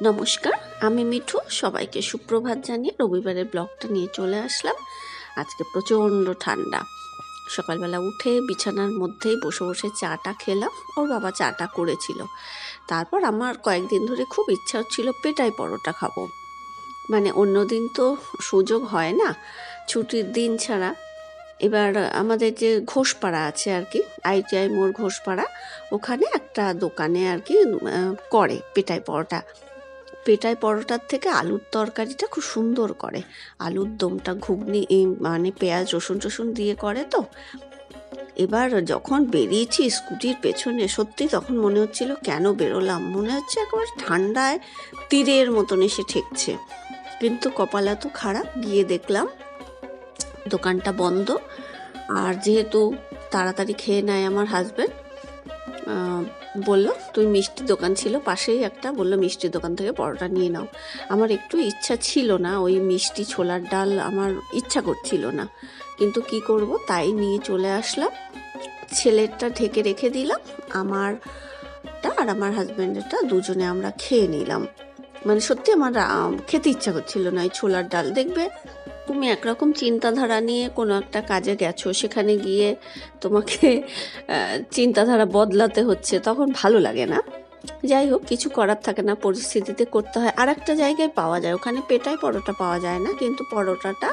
নমস্কার, আমি মিঠু। সবাইকে সুপ্রভাত জানিয়ে রবিবারের ব্লগটা নিয়ে চলে আসলাম। আজকে প্রচণ্ড ঠান্ডা। সকালবেলা উঠে বিছানার মধ্যেই বসে বসে চাটা খেলাম। ওর বাবা চাটা করেছিল। তারপর আমার কয়েকদিন ধরে খুব ইচ্ছা হচ্ছিল পেটাই পরোটা খাবো। মানে অন্য দিন তো সুযোগ হয় না ছুটির দিন ছাড়া। এবার আমাদের যে ঘোষপাড়া আছে আর কি, ITI মোড় ঘোষপাড়া, ওখানে একটা দোকানে আর কি করে পেটাই পরোটা। পেটাই পরোটার থেকে আলুর তরকারিটা খুব সুন্দর করে। আলুর দমটা ঘুগনি মানে পেঁয়াজ রসুন টসুন দিয়ে করে তো। এবার যখন বেরিয়েছি স্কুটির পেছনে, সত্যি তখন মনে হচ্ছিল কেন বেরোলাম, মনে হচ্ছে একেবারে ঠান্ডায় তীরের মতন এসে ঠেকছে। কিন্তু কপাল এত খারাপ, গিয়ে দেখলাম দোকানটা বন্ধ। আর যেহেতু তাড়াতাড়ি খেয়ে নেয় আমার হাজব্যান্ড, বলল তুই মিষ্টির দোকান ছিল পাশেই একটা, বললো মিষ্টির দোকান থেকে পরোটা নিয়ে নাও। আমার একটু ইচ্ছা ছিল না, ওই মিষ্টি ছোলার ডাল আমার ইচ্ছা করছিল না, কিন্তু কি করব, তাই নিয়ে চলে আসলাম। ছেলেরটা ঢেকে রেখে দিলাম, আমারটা আর আমার হাজব্যান্ডেরটা দুজনে আমরা খেয়ে নিলাম। মানে সত্যি আমার খেতে ইচ্ছা করছিল না এই ছোলার ডাল। দেখবে তুমি একরকম চিন্তাধারা নিয়ে কোনো একটা কাজে গেছো, সেখানে গিয়ে তোমাকে চিন্তাধারা বদলাতে হচ্ছে, তখন ভালো লাগে না। যাই হোক, কিছু করার থাকে না, পরিস্থিতিতে করতে হয়। আর একটা জায়গায় পাওয়া যায়, ওখানে পেটাই পরোটা পাওয়া যায় না, কিন্তু পরোটাটা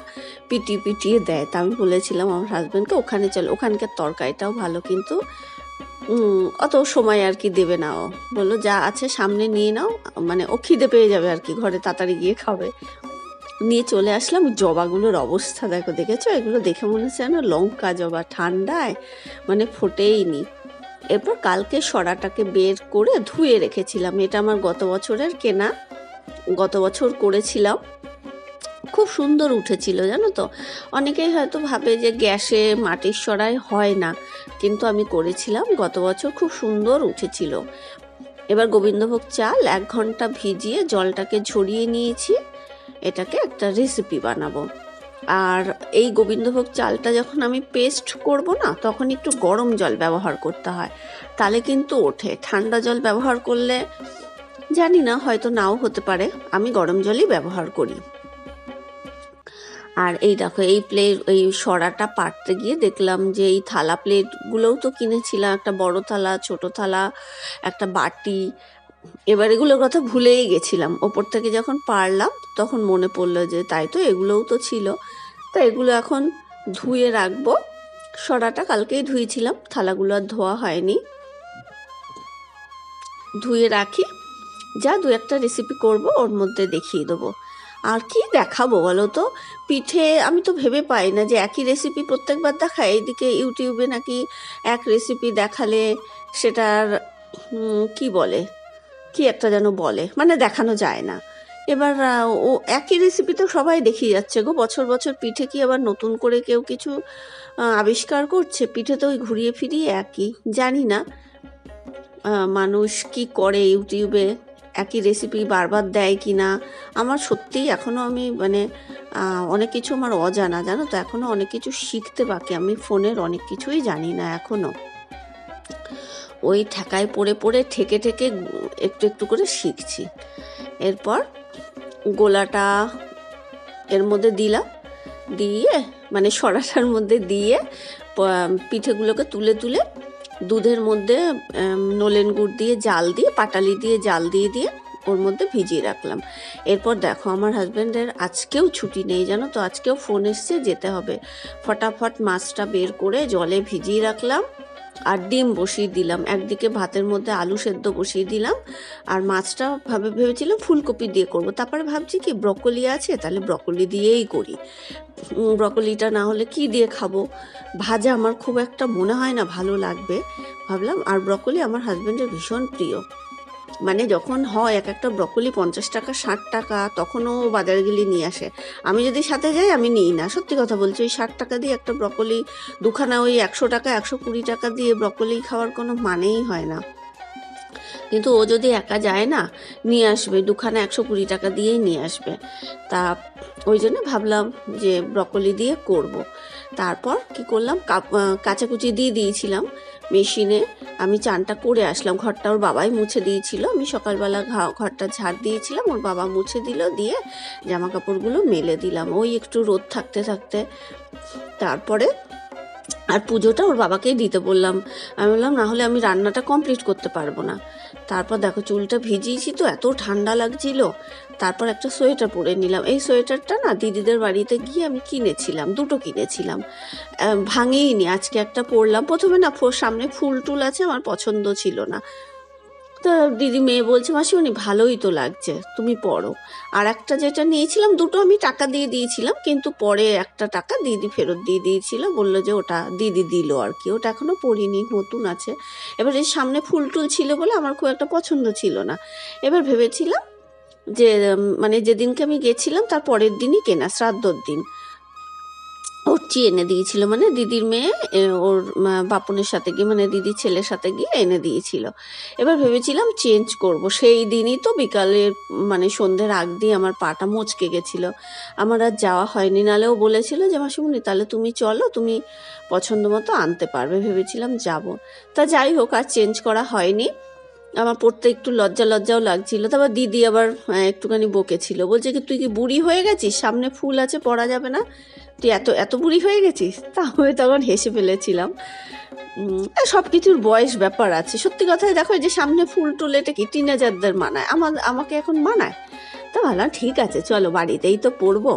পিটিয়ে দেয়। তা আমি বলেছিলাম আমার হাজব্যান্ডকে ওখানে চলো, ওখানকার তরকারিটাও ভালো, কিন্তু অত সময় আর কি দেবে না। ও বললো যা আছে সামনে নিয়ে নাও, মানে ও খিদে পেয়ে যাবে আর কি, ঘরে তাড়াতাড়ি গিয়ে খাবে। নিয়ে চলে আসলাম। জবাগুলোর অবস্থা দেখো, দেখেছো? এগুলো দেখে মনে হচ্ছে না লঙ্কা জবা, ঠান্ডায় মানে ফোটেই নি। এরপর কালকে সরাটাকে বের করে ধুয়ে রেখেছিলাম। এটা আমার গত বছরের কেনা, গত বছর করেছিলাম, খুব সুন্দর উঠেছিল জানো তো। অনেকেই হয়তো ভাবে যে গ্যাসে মাটির সরাই হয় না, কিন্তু আমি করেছিলাম গত বছর, খুব সুন্দর উঠেছিল। এবার গোবিন্দভোগ চাল 1 ঘন্টা ভিজিয়ে জলটাকে ঝরিয়ে নিয়েছি। এটাকে একটা রেসিপি বানাবো। আর এই গোবিন্দভোগ চালটা যখন আমি পেস্ট করব না, তখন একটু গরম জল ব্যবহার করতে হয়, তাহলে কিন্তু ওঠে। ঠান্ডা জল ব্যবহার করলে জানি না, হয়তো নাও হতে পারে, আমি গরম জলই ব্যবহার করি। আর এই দেখো, এই সরাটা পাড়তে গিয়ে দেখলাম যে এই থালা প্লেটগুলোও তো কিনেছিলাম, একটা বড় থালা, ছোট থালা, একটা বাটি। এবার এগুলোর কথা ভুলেই গেছিলাম। ওপর থেকে যখন পারলাম তখন মনে পড়লো যে তাই তো, এগুলোও তো ছিল। তা এগুলো এখন ধুয়ে রাখবো। সরাটা কালকেই ধুয়েছিলাম, থালাগুলো আর ধোয়া হয়নি। ধুয়ে রাখি, যা 2-একটা রেসিপি করব ওর মধ্যে দেখিয়ে দেবো। আর কি দেখাবো বলো তো? পিঠে আমি তো ভেবে পাই না যে একই রেসিপি প্রত্যেকবার দেখায়। এইদিকে ইউটিউবে নাকি এক রেসিপি দেখালে সেটার কি বলে, কি একটা যেন বলে, মানে দেখানো যায় না। এবার ও একই রেসিপি তো সবাই দেখিয়ে যাচ্ছে গো, বছর বছর। পিঠে কি আবার নতুন করে কেউ কিছু আবিষ্কার করছে? পিঠে তো ওই ঘুরিয়ে ফিরিয়ে একই। জানি না মানুষ কি করে ইউটিউবে, একই রেসিপি বারবার দেয় কি না। আমার সত্যিই এখনও আমি মানে অনেক কিছু আমার অজানা, জানো তো। এখনও অনেক কিছু শিখতে বাকি, আমি ফোনের অনেক কিছুই জানি না এখনও। ওই ঠেকায় পড়ে পড়ে ঠেকে একটু একটু করে শিখছি। এরপর গোলাটা এর মধ্যে দিলাম, দিয়ে মানে সরাটার মধ্যে দিয়ে পিঠেগুলোকে তুলে তুলে দুধের মধ্যে নলেন গুড় দিয়ে জাল দিয়ে, পাটালি দিয়ে জাল দিয়ে ওর মধ্যে ভিজিয়ে রাখলাম। এরপর দেখো, আমার হাজব্যান্ডের আজকেও ছুটি নেই জানো তো, আজকেও ফোন এসছে যেতে হবে। ফটাফট মাছটা বের করে জলে ভিজিয়ে রাখলাম, আর ডিম বসিয়ে দিলাম। একদিকে ভাতের মধ্যে আলু সেদ্ধ বসিয়ে দিলাম, আর মাছটা ভেবেছিলাম ফুলকপি দিয়ে করব। তারপরে ভাবছি কি, ব্রকলি আছে, তাহলে ব্রকলি দিয়েই করি। ব্রকলিটা না হলে কি দিয়ে খাবো? ভাজা আমার খুব একটা মনে হয় না ভালো লাগবে, ভাবলাম। আর ব্রকলি আমার হাজব্যান্ডের ভীষণ প্রিয়। মানে যখন হয় এক একটা ব্রকলি 50 টাকা 60 টাকা, তখনও বাজারে গেলে নিয়ে আসে। আমি যদি সাথে যাই আমি নিই না, সত্যি কথা বলছি। ওই 60 টাকা দিয়ে একটা ব্রকলি, দুখানা ওই 100 টাকা 120 টাকা দিয়ে ব্রকলি খাওয়ার কোনো মানেই হয় না। কিন্তু ও যদি একা যায় না, নিয়ে আসবে, দুখানা 120 টাকা দিয়েই নিয়ে আসবে। তা ওই জন্য ভাবলাম যে ব্রকলি দিয়ে করব। তারপর কি করলাম, কাঁচাকুচি দিয়ে দিয়েছিলাম, মেশিনে আমি চানটা করে আসলাম। ঘরটা ওর বাবাই মুছে দিয়েছিল, আমি সকালবেলা ঘরটা ঝাড় দিয়েছিলাম, ওর বাবা মুছে দিল, দিয়ে জামা কাপড়গুলো মেলে দিলাম ওই একটু রোদ থাকতে থাকতে। তারপরে আর পুজোটা ওর বাবাকেই দিতে বললাম। আমি বললাম না হলে আমি রান্নাটা কমপ্লিট করতে পারবো না। তারপর দেখো চুলটা ভিজিয়েছি তো এত ঠান্ডা লাগছিল, তারপর একটা সোয়েটার পরে নিলাম। এই সোয়েটারটা না দিদিদের বাড়িতে গিয়ে আমি কিনেছিলাম, দুটো কিনেছিলাম, ভাঙিনি। আজকে একটা পরলাম। প্রথমে না সামনে ফুল টুল আছে, আমার পছন্দ ছিল না। তো দিদি মেয়ে বলছে মাসিমণি ভালোই তো লাগছে, তুমি পরো। আর একটা যেটা নিয়েছিলাম, দুটো আমি টাকা দিয়ে দিয়েছিলাম, কিন্তু পরে একটা টাকা দিদি ফেরত দিয়ে দিয়েছিল, বললো যে ওটা দিদি দিল আর কি, ওটা এখনো পরিনি, নতুন আছে। এবার এই সামনে ফুল টুল ছিল বলে আমার খুব একটা পছন্দ ছিল না। এবার ভেবেছিলাম যে মানে যেদিনকে আমি গেছিলাম তার পরের দিনই কেনা, শ্রাদ্ধর দিন ওর এনে দিয়েছিল, মানে দিদির মেয়ে ওর বাপনের সাথে গিয়ে, মানে দিদির ছেলের সাথে গিয়ে এনে দিয়েছিল। এবার ভেবেছিলাম চেঞ্জ করব, সেই দিনই তো বিকালের মানে সন্ধ্যের আগ দিয়ে আমার পাটা মচকে গেছিলো, আমার আর যাওয়া হয়নি। নালেও বলেছিল যে মাসিমণি তাহলে তুমি চলো, তুমি পছন্দ মতো আনতে পারবে। ভেবেছিলাম যাব, তা যাই হোক আর চেঞ্জ করা হয়নি। আমার পড়তে একটু লজ্জাও লাগছিল। তারপর দিদি আবার একটুখানি বকেছিল, বলছে কি তুই কি বুড়ি হয়ে গেছিস, সামনে ফুল আছে পরা যাবে না, তুই এত এত বুড়ি হয়ে গেছিস। তা আমি তখন হেসে ফেলেছিলাম। সব কিছুর বয়স ব্যাপার আছে, সত্যি কথাই দেখো যে সামনে ফুল টুল এটা কি টিনেজারদের মানায়, আমাকে এখন মানায়। তা ভাবলাম ঠিক আছে চলো, বাড়িতেই তো পড়বো,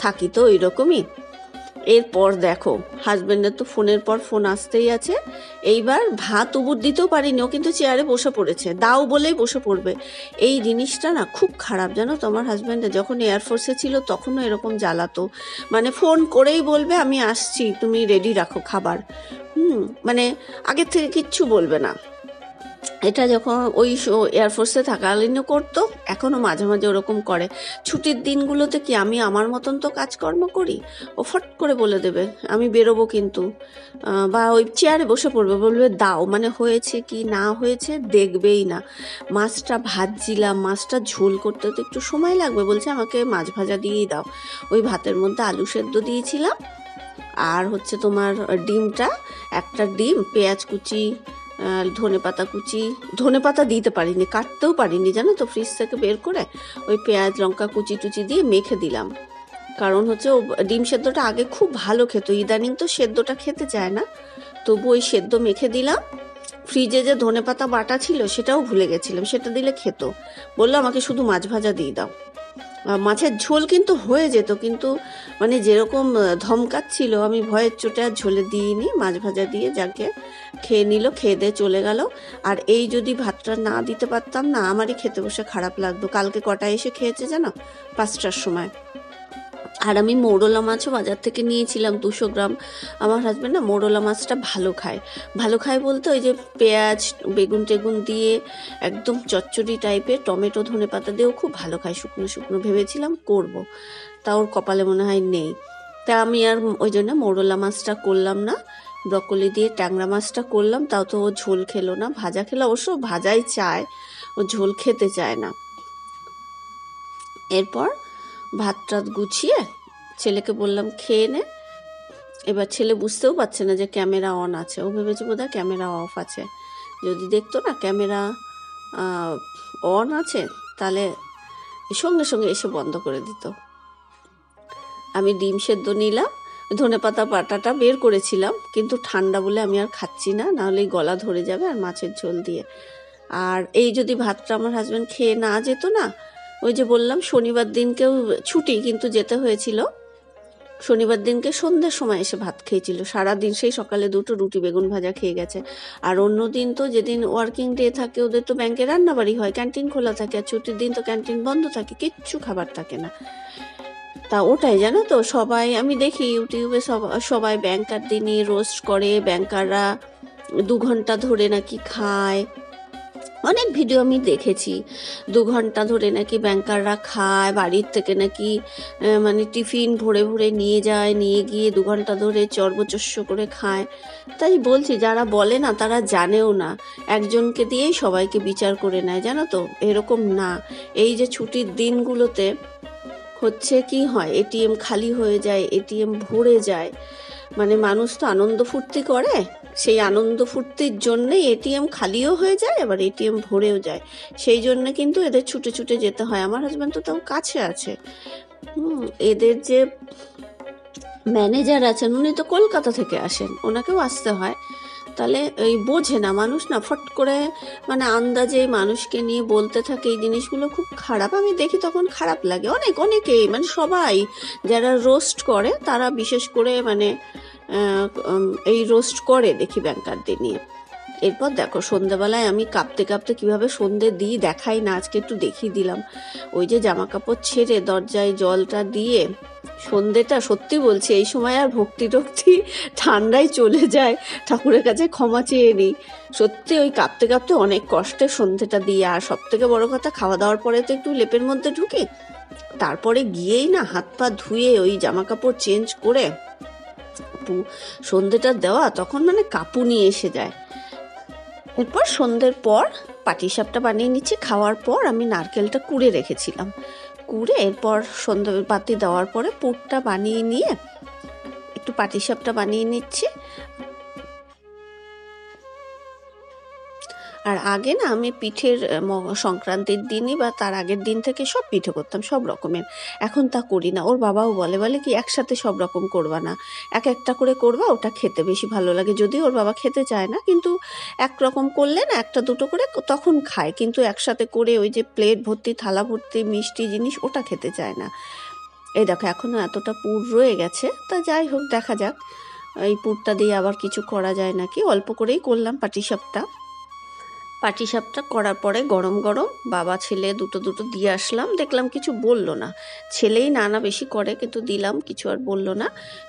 থাকি তো ওই রকমই। এরপর দেখো হাজব্যান্ডের তো ফোনের পর ফোন আসতেই আছে। এইবার ভাত উবুর দিতেও পারিনি, ও কিন্তু চেয়ারে বসে পড়েছে, দাও বলেই বসে পড়বে। এই জিনিসটা না খুব খারাপ জানো তো। আমার হাজব্যান্ডে যখন এয়ারফোর্সে ছিল তখনও এরকম জ্বালাতো, মানে ফোন করেই বলবে আমি আসছি, তুমি রেডি রাখো খাবার। মানে আগের থেকে কিচ্ছু বলবে না। এটা যখন ওই এয়ারফোর্সে থাকাকালীনও করতো, এখনও মাঝে মাঝে ওরকম করে। ছুটির দিনগুলোতে কি আমি আমার মতন তো কাজকর্ম করি, ও ফট করে বলে দেবে আমি বেরোবো কিন্তু, বা ওই চেয়ারে বসে পড়বে, বলবে দাও, মানে হয়েছে কি না হয়েছে দেখবেই না। মাছটা ভাজছিলাম, মাছটা ঝোল করতে তো একটু সময় লাগবে, বলছে আমাকে মাছ ভাজা দিয়েই দাও। ওই ভাতের মধ্যে আলু সেদ্ধ দিয়েছিলাম, আর হচ্ছে তোমার ডিমটা, একটা ডিম, পেঁয়াজ কুচি, ধনেপাতা কুচি, ধনেপাতা দিতে পারিনি, কাটতেও পারিনি জানো তো, ফ্রিজ থেকে বের করে ওই পেঁয়াজ লঙ্কা কুচি টুচি দিয়ে মেখে দিলাম। কারণ হচ্ছে ও ডিম সেদ্ধটা আগে খুব ভালো খেত, ইদানিং তো সেদ্ধটা খেতে চায় না, তবু ওই সেদ্ধ মেখে দিলাম। ফ্রিজে যে ধনেপাতা বাটা ছিল সেটাও ভুলে গেছিলাম, সেটা দিলে খেত। বললো আমাকে শুধু মাছ ভাজা দিয়ে দাও। মাছের ঝোল কিন্তু হয়ে যেত, কিন্তু মানে যেরকম ধমকাচ্ছিল, আমি ভয়ের চোটে আর ঝোলে দিইনি, মাছ ভাজা দিয়ে যাকে খেয়ে নিল, খেয়ে দিয়ে চলে গেল। আর এই যদি ভাতটা না দিতে পারতাম না, আমারই খেতে বসে খারাপ লাগতো। কালকে কটায় এসে খেয়েছে জানো, 5টার সময়। আর আমি মৌরলা মাছও বাজার থেকে নিয়েছিলাম 200 গ্রাম। আমার হাজব্যান্ড না মৌরলা মাছটা ভালো খায় বলতে ওই যে পেঁয়াজ বেগুন টেগুন দিয়ে একদম চচ্চড়ি টাইপের, টমেটো ধনে পাতা দিয়েও খুব ভালো খায়, শুকনো শুকনো। ভেবেছিলাম করব, তা ওর কপালে মনে হয় নেই, তা আমি আর ওই জন্য মৌরলা মাছটা করলাম না। ব্রকলি দিয়ে ট্যাংরা মাছটা করলাম, তাও তো ও ঝোল খেলো না, ভাজা খেলো, অবশ্য ভাজাই চায়, ও ঝোল খেতে চায় না। এরপর ভাত টাত গুছিয়ে ছেলেকে বললাম খেয়ে নে। এবার ছেলে বুঝতেও পারছে না যে ক্যামেরা অন আছে, ও ভেবেছে বোধহয় ক্যামেরা অফ আছে। যদি দেখতো না ক্যামেরা অন আছে, তাহলে সঙ্গে সঙ্গে এসে বন্ধ করে দিত। আমি ডিম সেদ্ধ নিলাম, ধনেপাতা বাটাটা বের করেছিলাম, কিন্তু ঠান্ডা বলে আমি আর খাচ্ছি না, নাহলে গলা ধরে যাবে। আর মাছের ঝোল দিয়ে, আর এই যদি ভাতটা আমার হাজব্যান্ড খেয়ে না যেত না, ওই যে বললাম শনিবার দিনকেও ছুটি কিন্তু যেতে হয়েছিল, শনিবার দিনকে সন্ধ্যের সময় এসে ভাত খেয়েছিল। সারাদিন সেই সকালে 2টো রুটি বেগুন ভাজা খেয়ে গেছে। আর অন্য দিন তো যেদিন ওয়ার্কিং ডে থাকে ওদের তো ব্যাংকে রান্নাবাড়ি হয়, ক্যান্টিন খোলা থাকে, আর ছুটির দিন তো ক্যান্টিন বন্ধ থাকে, কিচ্ছু খাবার থাকে না। তা ওটাই জানো তো, সবাই আমি দেখি ইউটিউবে সবাই ব্যাংকার দিনই রোস্ট করে, ব্যাংকাররা 2 ঘন্টা ধরে নাকি খায়। অনেক ভিডিও আমি দেখেছি, 2 ঘন্টা ধরে নাকি ব্যাংকাররা খায়, বাড়ির থেকে নাকি মানে টিফিন ভরে ভরে নিয়ে যায়, নিয়ে গিয়ে 2 ঘন্টা ধরে চর্বচস্য করে খায়। তাই বলছি যারা বলে না তারা জানেও না, একজনকে দিয়েই সবাইকে বিচার করে নেয় জানো তো, এরকম না। এই যে ছুটির দিনগুলোতে হচ্ছে কি হয়, এটিএম খালি হয়ে যায়, এটিএম ভরে যায়, মানে মানুষ তো আনন্দ ফুর্তি করে, সেই আনন্দ ফুর্তির জন্যে এটিএম খালিও হয়ে যায়, আবার এটিএম ভরেও যায়। সেই জন্য কিন্তু এদের ছুটে ছুটে যেতে হয়। আমার হাজব্যান্ড তো তাও কাছে আছে। এদের যে ম্যানেজার আছেন উনি তো কলকাতা থেকে আসেন, ওনাকেও আসতে হয়। তাহলে এই বোঝে না মানুষ, না ফট করে মানে আন্দাজে মানুষকে নিয়ে বলতে থাকে। এই জিনিসগুলো খুব খারাপ, আমি দেখি তখন খারাপ লাগে। অনেকেই মানে সবাই যারা রোস্ট করে তারা বিশেষ করে মানে এই রোস্ট করে দেখি ব্যাংকারদের নিয়ে। এরপর দেখো সন্ধেবেলায় আমি কাঁপতে কাঁপতে কীভাবে সন্ধে দিই দেখাই না, আজকে একটু দেখিয়ে দিলাম। ওই যে জামা কাপড় ছেড়ে দরজায় জলটা দিয়ে সন্ধেটা, সত্যি বলছি এই সময় আর ভক্তি টক্তি ঠান্ডায় চলে যায়, ঠাকুরের কাছে ক্ষমা চেয়ে নিই। সত্যি ওই কাঁপতে কাঁপতে অনেক কষ্টে সন্ধেটা দিয়ে। আর সব থেকে বড় কথা, খাওয়া দাওয়ার পরে তো একটু লেপের মধ্যে ঢুকি, তারপরে গিয়েই না হাত পা ধুয়ে ওই জামা কাপড় চেঞ্জ করে সন্ধেটা দেওয়া, তখন মানে কাঁপুনি এসে যায়। এরপর সন্ধ্যের পর পাটিসাপটা বানিয়ে নিচ্ছি। খাওয়ার পর আমি নারকেলটা কুড়ে রেখেছিলাম, কুড়ে এরপর সন্ধ্যে বাতি দেওয়ার পরে পুরটা বানিয়ে নিয়ে একটু পাটিসাপটা বানিয়ে নিচ্ছি। আর আগে না আমি পিঠের সংক্রান্তির দিনই বা তার আগের দিন থেকে সব পিঠে করতাম, সব রকমের। এখন তা করি না। ওর বাবাও বলে কি একসাথে সব রকম করবা না, এক একটা করে করবা, ওটা খেতে বেশি ভালো লাগে। যদিও ওর বাবা খেতে চায় না, কিন্তু একরকম করলে না একটা দুটো করে তখন খায়, কিন্তু একসাথে করে ওই যে প্লেট ভর্তি থালা ভর্তি মিষ্টি জিনিস ওটা খেতে চায় না। এই দেখো এখনও এতটা পুর রয়ে গেছে, তা যাই হোক দেখা যাক এই পুরটা দিয়ে আবার কিছু করা যায় নাকি। অল্প করেই করলাম পাটিসাপটা করার পরে গরম গরম বাবা ছেলে দুটো দিয়ে আসলাম। দেখলাম কিছু বলল না, ছেলেই নানা বেশি করে, কিন্তু দিলাম কিছু আর বলল না।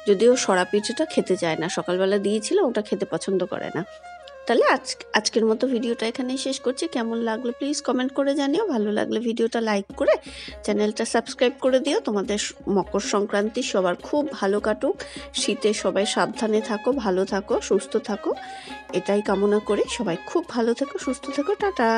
যদিও সরা পিঠেটা খেতে চায় না, সকালবেলা দিয়েছিলাম, ওটা খেতে পছন্দ করে না। তাহলে আজকের মতো ভিডিওটা এখানেই শেষ করছি। কেমন লাগলো প্লিজ কমেন্ট করে জানিও। ভালো লাগলে ভিডিওটা লাইক করে চ্যানেলটা সাবস্ক্রাইব করে দিও। তোমাদের মকর সংক্রান্তি সবার খুব ভালো কাটুক, শীতে সবাই সাবধানে থাকো, ভালো থাকো, সুস্থ থাকো, এটাই কামনা করি। সবাই খুব ভালো থেকো, সুস্থ থেকো, টাটা।